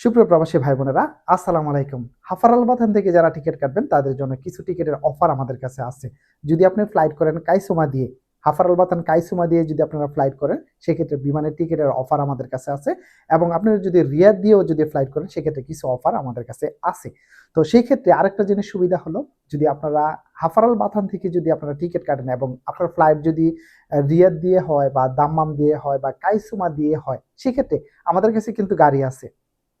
সুপ্রিয় প্রবাসী ভাই বোনেরা, আসসালামু আলাইকুম। হাফার বাথান থেকে যারা টিকিট কাটবেন তাদের জন্য কিছু টিকিটের অফার আমাদের কাছে আছে। যদি আপনি ফ্লাইট করেন কাইসুমা দিয়ে, হাফার বাথান কাইসুমা দিয়ে যদি আপনারা ফ্লাইট করেন, সেক্ষেত্রে বিমানের টিকিটের অফার আমাদের কাছে আছে। এবং আপনারা যদি রিয়াদ দিয়েও যদি ফ্লাইট করেন, সেক্ষেত্রে কিছু অফার আমাদের কাছে আছে। তো সেই ক্ষেত্রে আরেকটা জিনিস সুবিধা হলো, যদি আপনারা হাফারাল বাথান থেকে যদি আপনারা টিকিট কাটেন এবং আপনার ফ্লাইট যদি রিয়াদ দিয়ে হয় বা দাম্মাম দিয়ে হয় বা কাইসুমা দিয়ে হয়, সেক্ষেত্রে আমাদের কাছে কিন্তু গাড়ি আছে।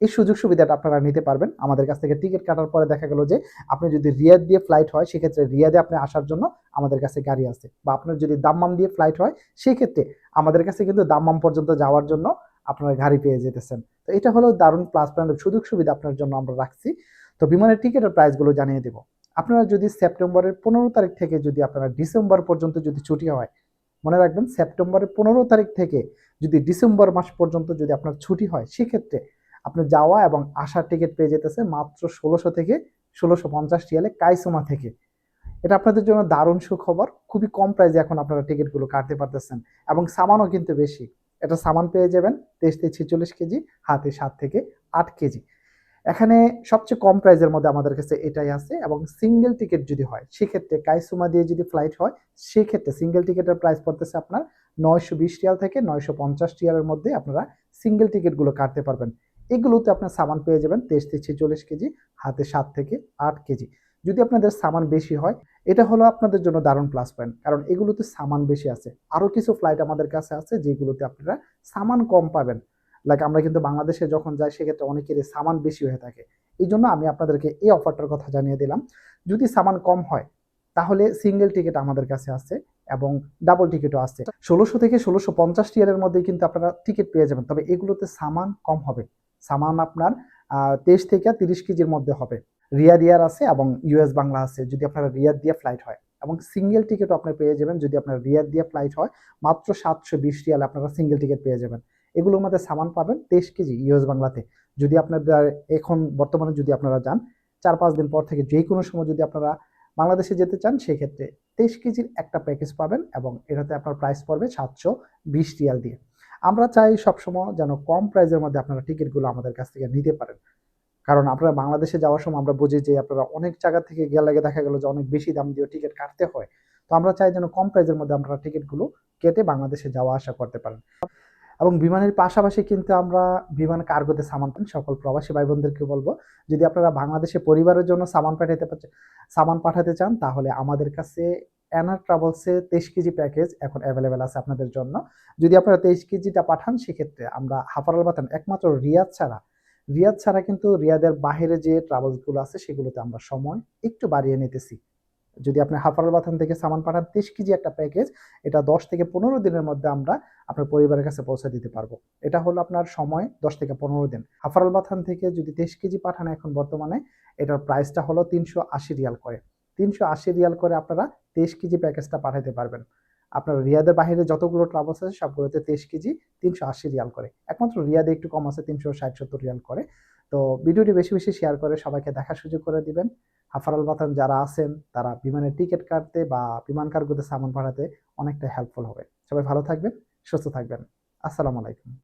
এই সুযোগ সুবিধাটা আপনারা নিতে পারবেন। আমাদের কাছ থেকে টিকিট কাটার পরে দেখা গেল যে আপনি যদি রিয়াদ দিয়ে ফ্লাইট হয়, সেক্ষেত্রে রিয়াদে আপনি আসার জন্য আমাদের কাছে গাড়ি আছে। বা আপনার যদি দাম্মাম দিয়ে ফ্লাইট হয়, সেক্ষেত্রে আমাদের কাছে কিন্তু দাম্মাম পর্যন্ত যাওয়ার জন্য আপনারা গাড়ি পেয়ে যেতেছেন। তো এটা হলো দারুণ প্লাস পয়েন্ট, সুযোগ সুবিধা আপনার জন্য আমরা রাখছি। তো বিমানের টিকিটের প্রাইসগুলো জানিয়ে দেব। আপনারা যদি সেপ্টেম্বরের 15 তারিখ থেকে যদি আপনারা ডিসেম্বর পর্যন্ত যদি ছুটি হয়, মনে রাখবেন সেপ্টেম্বরের 15 তারিখ থেকে যদি ডিসেম্বর মাস পর্যন্ত যদি আপনার ছুটি হয়, সেক্ষেত্রে আপনি যাওয়া এবং আসার টিকিট পেয়ে যেতেছে মাত্র 1600 থেকে 1650 রিয়ালে কাইসুমা থেকে। এটা আপনাদের জন্য দারুণ সুখবর। খুবই কম প্রাইসে এখন আপনারা টিকিটগুলো কাটতে পারতেছেন এবং সামানও কিন্তু বেশি। এটা সামান পেয়ে যাবেন 23 থেকে 46 কেজি, হাতে 7 থেকে 8 কেজি। এখানে সবচেয়ে কম প্রাইসের মধ্যে আমাদের কাছে এটাই আছে। এবং সিঙ্গেল টিকিট যদি হয়, সেক্ষেত্রে কাইসুমা দিয়ে যদি ফ্লাইট হয়, সেক্ষেত্রে সিঙ্গেল টিকিটের প্রাইস পড়তেছে আপনার 920 রিয়াল থেকে 950 রিয়ালের মধ্যে আপনারা সিঙ্গেল টিকিটগুলো কাটতে পারবেন। এগুলোতে আপনার সামান পেয়ে যাবেন 23 থেকে 46 কেজি, হাতে 7 থেকে 8 কেজি। যদি আপনাদের সামান বেশি হয়, এটা হলো আপনাদের জন্য দারুণ প্লাস পয়েন্ট, কারণ এগুলোতে সামান বেশি আছে। আরও কিছু ফ্লাইট আমাদের কাছে আছে যেগুলোতে আপনারা সামান কম পাবেন। লাইক আমরা কিন্তু বাংলাদেশে যখন যাই, সেক্ষেত্রে অনেকেরই সামান বেশি হয়ে থাকে। এই জন্য আমি আপনাদেরকে এই অফারটার কথা জানিয়ে দিলাম। যদি সামান কম হয়, তাহলে সিঙ্গেল টিকিট আমাদের কাছে আছে এবং ডাবল টিকিটও আছে। 1600 থেকে 1650 রিয়ালের মধ্যেই কিন্তু আপনারা টিকিট পেয়ে যাবেন, তবে এগুলোতে সামান কম হবে। সামান আপনার 23 থেকে 30 কেজির মধ্যে হবে। রিয়াদ এয়ার আছে এবং ইউএস বাংলা আছে যদি আপনারা রিয়াদ দিয়ে ফ্লাইট হয়। এবং সিঙ্গেল টিকিটও আপনি পেয়ে যাবেন যদি আপনার রিয়াদ দিয়ে ফ্লাইট হয়, মাত্র 720 রিয়াল আপনারা সিঙ্গেল টিকিট পেয়ে যাবেন। এগুলোর মধ্যে সামান পাবেন 23 কেজি ইউএস বাংলাতে। যদি আপনারা এখন বর্তমানে যদি আপনারা যান, 4-5 দিন পর থেকে যে কোনো সময় যদি আপনারা বাংলাদেশে যেতে চান, সেক্ষেত্রে 23 কেজির একটা প্যাকেজ পাবেন এবং এটাতে আপনার প্রাইস পড়বে 720 রিয়াল দিয়ে। আমরা চাই সবসময় যেন কম প্রাইসের মধ্যে আপনারা টিকিটগুলো আমাদের কাছ থেকে নিতে পারেন। কারণ আপনারা বাংলাদেশে যাওয়ার সময় আমরা বুঝি যে আপনারা অনেক জায়গা থেকে গেলে দেখা গেল যে অনেক বেশি দাম দিয়ে টিকিট কাটতে হয়। তো আমরা চাই যেন কম প্রাইসের মধ্যে আপনারা টিকিটগুলো কেটে বাংলাদেশে যাওয়া আসা করতে পারেন। এবং বিমানের পাশাপাশি কিন্তু আমরা বিমান কার্গোতে সামান পান। সকল প্রবাসী ভাই বোনদেরকে বলবো, যদি আপনারা বাংলাদেশে পরিবারের জন্য সামান পাঠাতে চান, তাহলে আমাদের কাছে এনার ট্রাভেলসে 23 কেজি প্যাকেজ এখন অ্যাভেলেবেল আছে আপনাদের জন্য। যদি আপনারা 23 কেজিটা পাঠান, সেক্ষেত্রে আমরা হাফারাল বাতান একমাত্র রিয়াদ ছাড়া কিন্তু রিয়াদের বাহিরে যে ট্রাভেলসগুলো আছে, সেগুলোতে আমরা সময় একটু বাড়িয়ে নিতেছি। যদি আপনি হাফারাল বাথান থেকে সামান পাঠান 23 কেজি একটা প্যাকেজ, এটা 10 থেকে 15 দিনের মধ্যে আমরা আপনার পরিবারের কাছে পৌঁছে দিতে পারবো। এটা হলো আপনার সময় 10 থেকে 15 দিন। হাফারাল বাথান থেকে যদি 23 কেজি পাঠান, এখন বর্তমানে এটার প্রাইসটা হলো 380 রিয়াল করে। 380 রিয়াল করে আপনারা 23 কেজি প্যাকেজটা পাঠাতে পারবেন। আপনার রিয়াদের বাইরে যতগুলো ট্রাভেলস আছে, সবগুলোতে 23 কেজি 380 রিয়াল করে। একমাত্র রিয়াদে একটু কম আছে, 360-70 রিয়াল করে। তো ভিডিওটি বেশি বেশি শেয়ার করে সবাইকে দেখার সুযোগ করে দিবেন। হাফারাল বাতান যারা আছেন, তারা বিমানের টিকিট কাটতে বা বিমান কার্গোতে সামান পাঠাতে অনেকটা হেল্পফুল হবে। সবাই ভালো থাকবেন, সুস্থ থাকবেন। আসসালামু আলাইকুম।